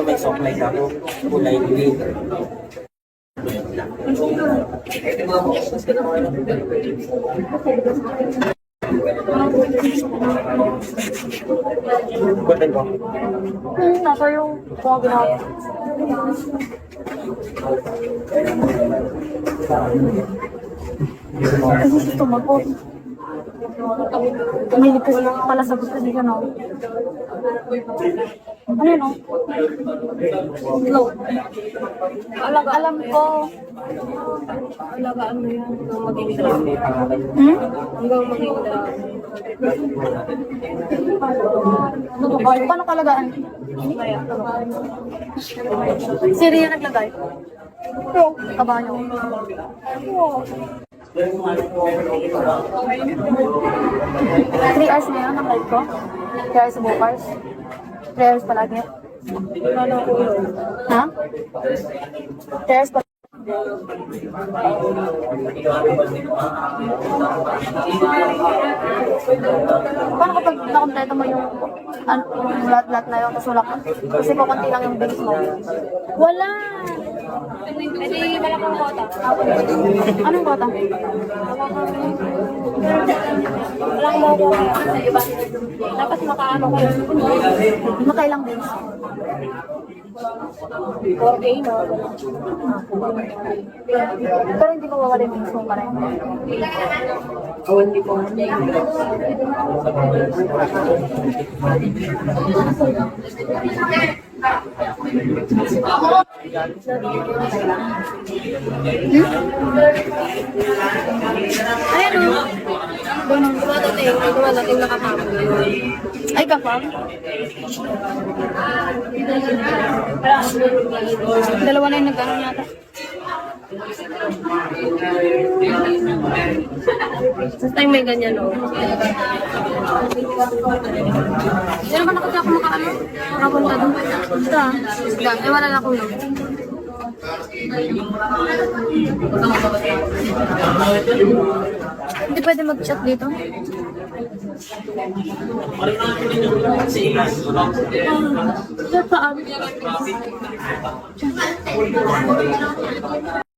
May supply ako, kulay green. Nasa yung pumaginawa. Kasi si tumagot. May likas pala sa gusto niya, no? Ano yun, no? Hello. Alam ko. Alagaan mo yan. Hanggang magiging hanggang magiging paano kalagaan? Si Ria naglagay? Kabayo. 3 hours na yun ang live ko. 3 hours sa bukas. 3 hours palagi. Ha? 3 hours palagi. Paano kapag nakompleto mo yung lahat-lahat na yun, tapos wala ka? Kasi kukunti lang yung bills mo. Wala! Hindi wala kang kota. Anong kota? Walang mo ko sa iba. Dapat makaano ko. Makailang bills? 4K no? Pero hindi mo mawala yung bills mo pa rin. Hindi po. Ayan o. Dumadating nakatapos. Ay, kapag? Dalawa na yung nag-ano yata. First time may ganyan, no? Hindi naman ako makaano? Makapunta doon. Basta. Wala na akong lang. Hindi pwede mag-chat dito. Chat saan?